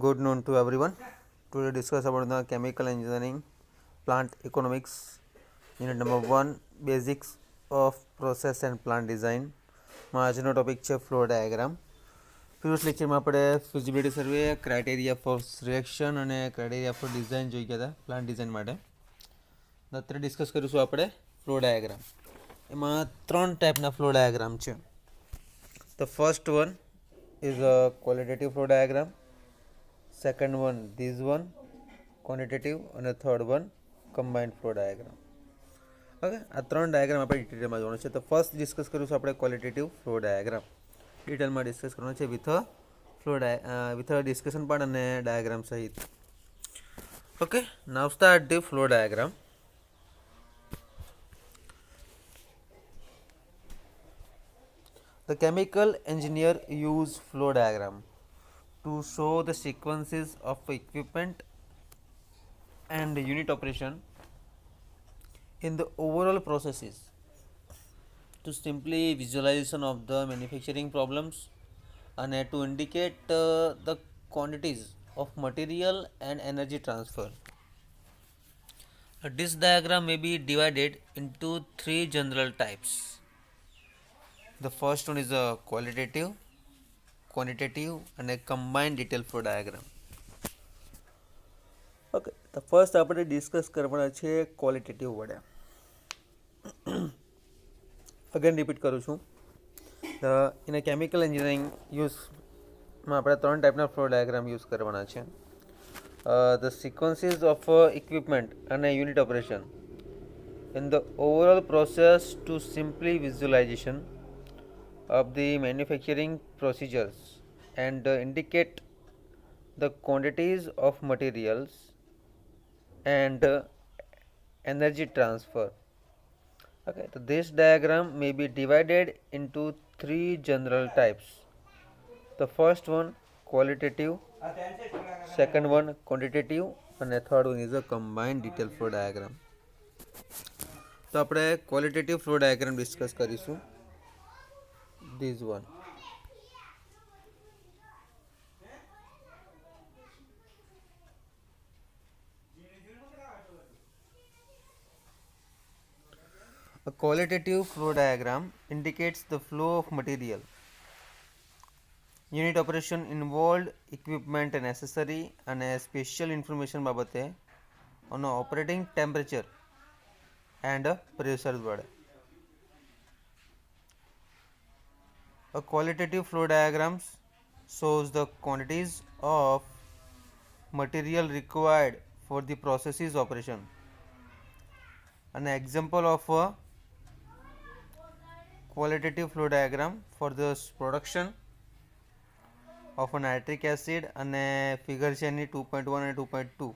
Good noon to everyone. Today discuss about the chemical engineering, plant economics, unit number 1, basics of process and plant design. માં આજનો topic છે flow diagram. Previous લેક્ચરમાં આપણે feasibility સર્વે, criteria four selection અને criteria four design જોઈ ગયા હતા plant design માટે. અત્યારે ડિસ્કસ કરીશું આપણે ફ્લો ડાયાગ્રામ. એમાં 3 ટાઈપના ફ્લો ડાયાગ્રામ છે. The first one is a qualitative flow diagram. Second one, this one, quantitative, and the third one, combined flow diagram. Okay, આ 3 ડાયાગ્રામ આપણે ડિટેલમાં જોવાનું છે. તો ફર્સ્ટ ડિસ્કસ કરીશું આપણે ક્વોલિટેટિવ ફ્લો ડાયાગ્રામ. ડિટેલમાં ડિસ્કસ કરવાનો છે વિથ ડિસ્કશન પાર્ટ અને ડાયાગ્રામ સહિત. Okay, now start the flow diagram. The chemical engineer use flow diagram to show the sequences of equipment and unit operation in the overall processes to simply visualization of the manufacturing problems and to indicate the quantities of material and energy transfer. This diagram may be divided into 3 general types. The first one is a qualitative, quantitative and a combined detail flow diagram. Okay, તો first આપણે discuss કરવાના છે qualitative વડે. Again repeat કરું છું. In chemical engineering યુઝમાં આપણે 3 ટાઈપના flow diagram use કરવાના છે. ધ સિક્વન્સીસ ઓફ ઇક્વિપમેન્ટ અને unit operation in the overall process two simply visualisation of the manufacturing procedures and indicate the quantities of materials and energy transfer. Okay, so this diagram may be divided into 3 general types. The first one qualitative, second one quantitative and the third one is a combined detail flow diagram. તો આપણે qualitative flow diagram discuss કરીશું. This one. A qualitative flow diagram indicates the flow of material, unit operation involved, equipment and accessory and special information બાબતે on operating temperature and pressure વડે. A qualitative flow diagram shows the quantities of material required for the processes operation. An example of a qualitative flow diagram for the production of a nitric acid and a figure છે એની 2.1 and 2.2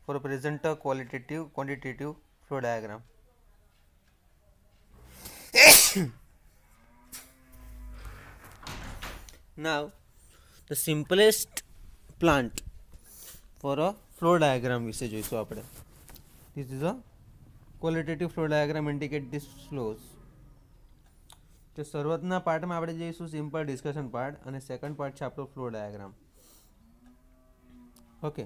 for a present a quantitative flow diagram. Now the simplest plant for a flow diagram વિશે જોઈશું આપણે. This is a qualitative flow diagram indicate these flows. તો શરૂઆતના પાર્ટમાં આપણે જઈશું simple discussion part અને second part છે આપણો flow diagram. Okay,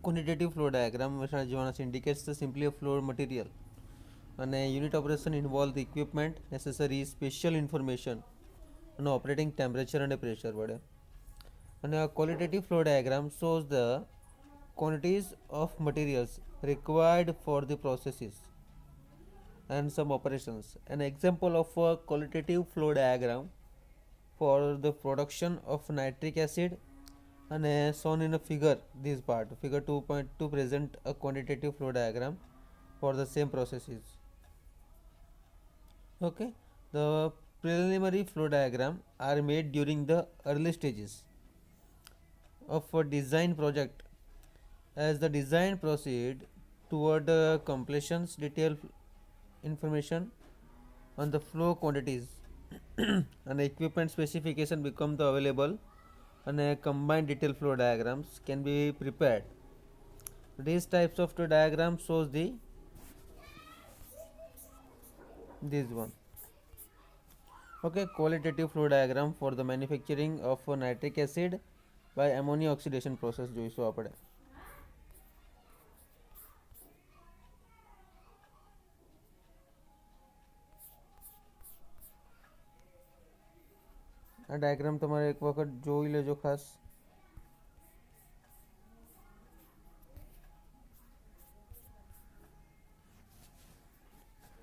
quantitative flow diagram indicates the simply a flow material and a unit operation involve the equipment, necessary special information and operating temperature and pressure વડે. And a qualitative flow diagram shows the quantities of materials required for the processes and some operations. An example of a qualitative flow diagram for the production of nitric acid and shown in a figure, this part figure 2.2 present a quantitative flow diagram for the same processes. Okay, the preliminary flow diagram are made during the early stages of a design project As the design proceed toward completions, detailed information on the flow quantities and equipment specification become the available, and a combined detailed flow diagrams can be prepared. These types of the diagram shows this one. Okay, qualitative flow diagram for the manufacturing of nitric acid by ammonia oxidation process જોઈશું આપણે. આ diagram તમારે એક વખત જોઈ લેજો ખાસ.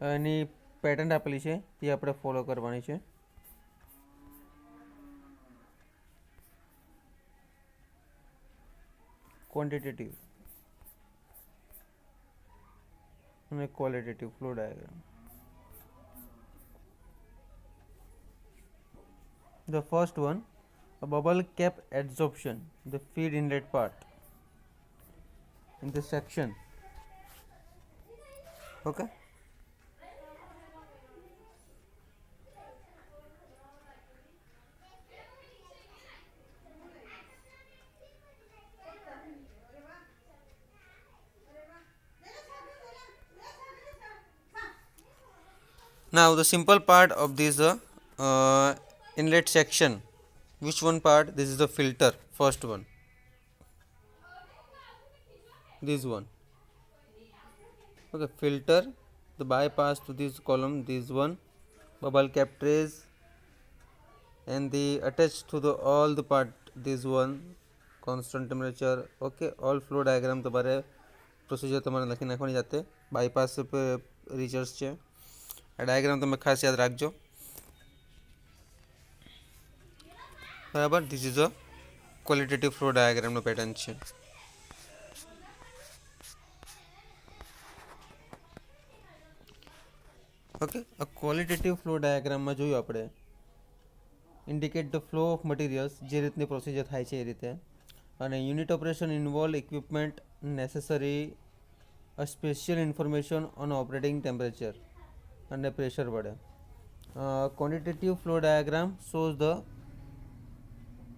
એની pattern આપેલી છે તે આપણે ફોલો કરવાની છે. ક્વોન્ટિટેટિવ અને qualitative flow diagram. The first one, a bubble cap adsorption, the feed inlet part in this section. Okay. Now the simple part of this inlet section, which one part? This is the filter, first one, this one. Okay, filter, the bypass to this column, this one, bubble cap trays, and the attached to the all the part, this one, constant temperature. Okay, all flow diagram તમારે procedure તમારે લખી નાખવાની જાતે. Bypass research છે. આ diagram તમે ખાસ યાદ રાખજો, બરાબર. This is a qualitative flow ડાયાગ્રામનો પેટર્ન છે. ઓકે, આ ક્વોલિટેટિવ ફ્લો ડાયાગ્રામમાં જોયું આપણે indicate the flow of materials, જે રીતની પ્રોસિજર થાય છે એ રીતે. અને unit operation involve equipment necessary a special information on operating temperature અને પ્રેશર વડે. Quantitative flow diagram shows the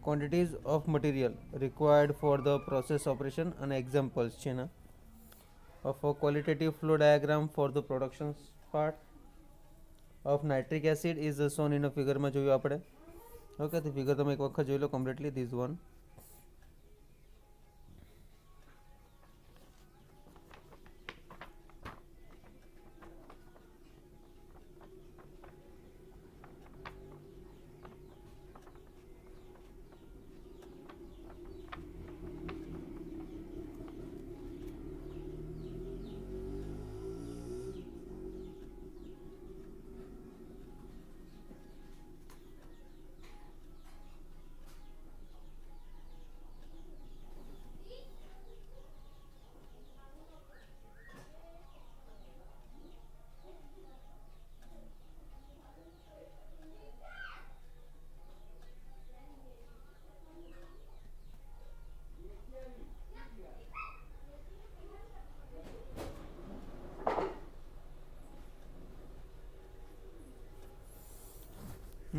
quantities of material required for the process operation and examples છે ને of a qualitative flow diagram for the production part of nitric acid is shown in a figure માં જોયું આપણે. Okay, તો figure તમે એક વખત જોઈ લો completely, this one.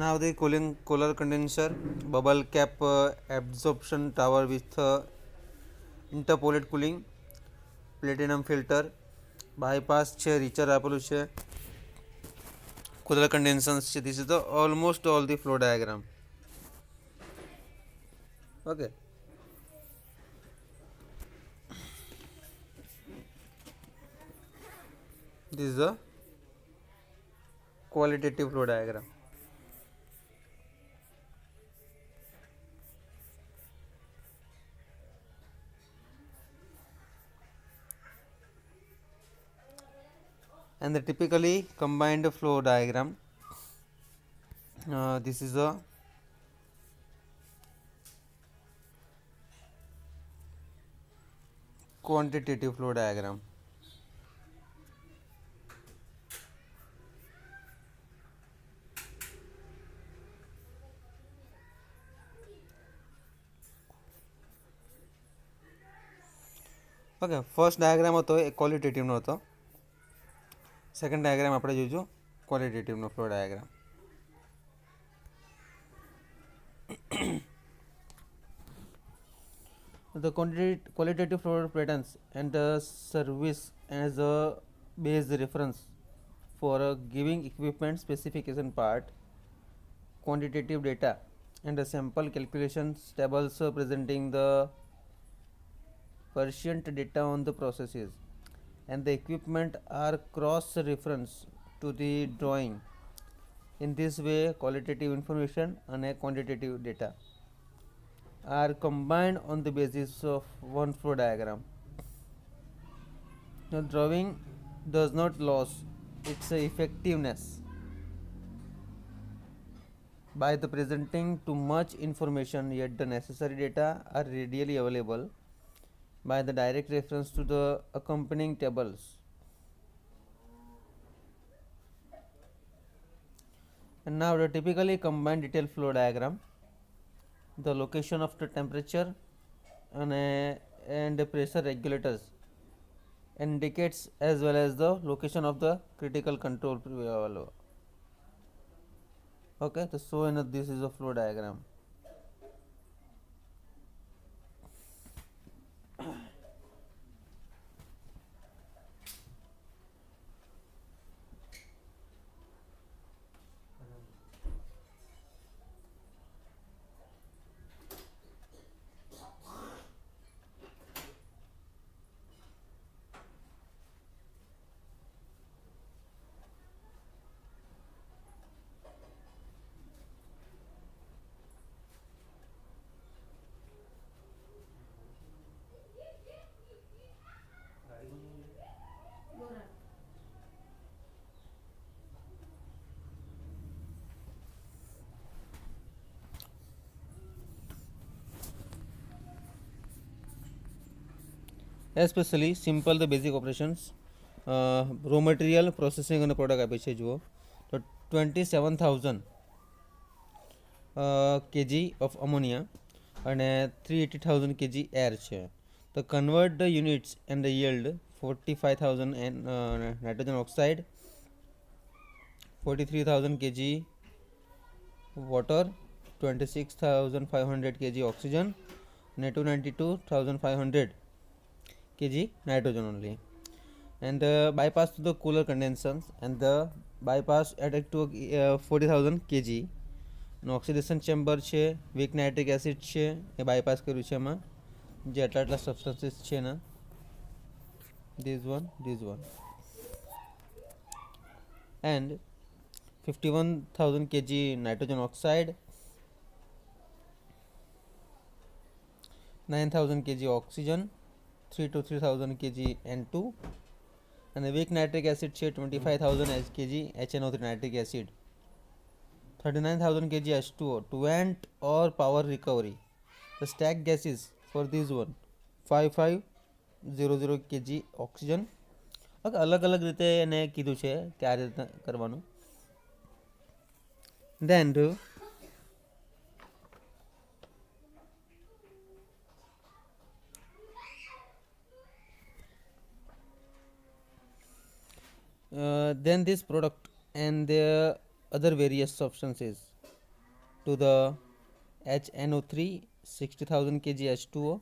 Now the Kohler condenser, bubble cap absorption tower with interpolate cooling, platinum filter, bypass છે, રીચર આપેલું છે, Kohler condensers છે. This is the almost all the flow diagram. Okay. This is the qualitative flow diagram. And the typically combined flow diagram, this is a quantitative flow diagram. Okay, first diagram હતો એ ક્વોલિટેટિવનો હતો. Second diagram આપણે જોઈશું ક્વોલિટેટિવનો flow diagram. The qualitative flow patterns and service as a base reference for a giving equipment specification part, quantitative data and a sample calculations tables presenting the percent data on the processes and the equipment are cross reference to the drawing. In this way qualitative information and quantitative data are combined on the basis of one flow diagram. The drawing does not lose its effectiveness by the presenting too much information, yet the necessary data are readily available by the direct reference to the accompanying tables. And now the typically combined detailed flow diagram, the location of the temperature and the pressure regulators indicates as well as the location of the critical control valve. Okay, so this is a flow diagram. Especially simple the basic operations, raw material processing and product આપે છે જુઓ તો 27,000 kg of ammonia અને 380,000 kg air છે. તો convert the units and the yield 45,000 nitrogen oxide, 43,000 kg water, 26,500 kg oxygen and 292,500 kg nitrogen only, and bypass to the cooler condensations and the bypass added to 40,000 kg નો oxidation chamber છે, weak nitric acid છે એ bypass કર્યું છે એમાં જે આટલા substances છે ને this one and 51,000 kg nitrogen oxide, 9,000 kg oxygen, 3 to 3,000 kg N2 and the weak nitric acid છે 25,000 kg HNO3 nitric acid, 39,000 kg H2O to vent or power recovery. The stacked gases for this one 5500 kg oxygen. Okay, અલગ અલગ રીતે એને કીધું છે કે આ રીતે કરવાનું. Then then this product and the other various substances to the HNO3 60,000 kg H2O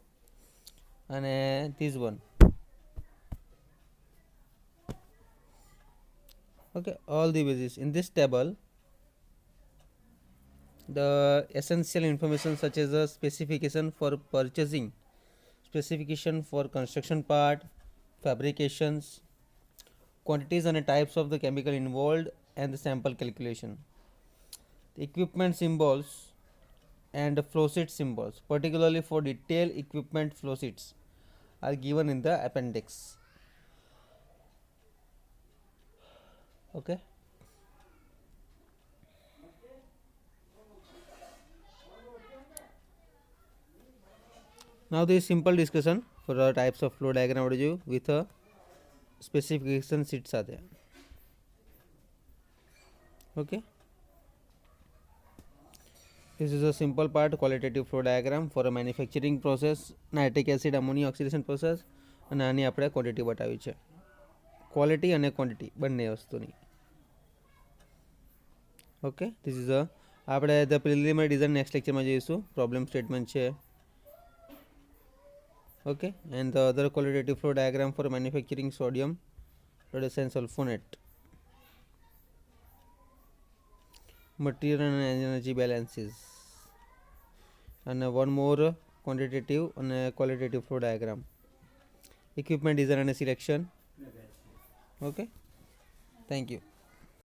and this one. Okay, all the bases in this table the essential information such as a specification for purchasing, specification for construction part, fabrications, quantities and types of the chemical involved and the sample calculation, the equipment symbols and the flow sheet symbols, particularly for detailed equipment flow sheets are given in the appendix. Okay, now this simple discussion for the types of flow diagram with a specification sheets are there. Okay, this is a simple part qualitative flow diagram for a manufacturing process, nitric acid ammonia oxidation process અને આની આપણે quantity બતાવી છે, quality અને quantity બંને વસ્તુની. Okay, this is આપણે the preliminary design next લેક્ચરમાં જોઈશું. પ્રોબ્લેમ સ્ટેટમેન્ટ છે. Okay, and the other qualitative flow diagram for manufacturing sodium and sulfonate, material and energy balances, and one more quantitative and qualitative flow diagram, equipment design and selection. Okay, thank you.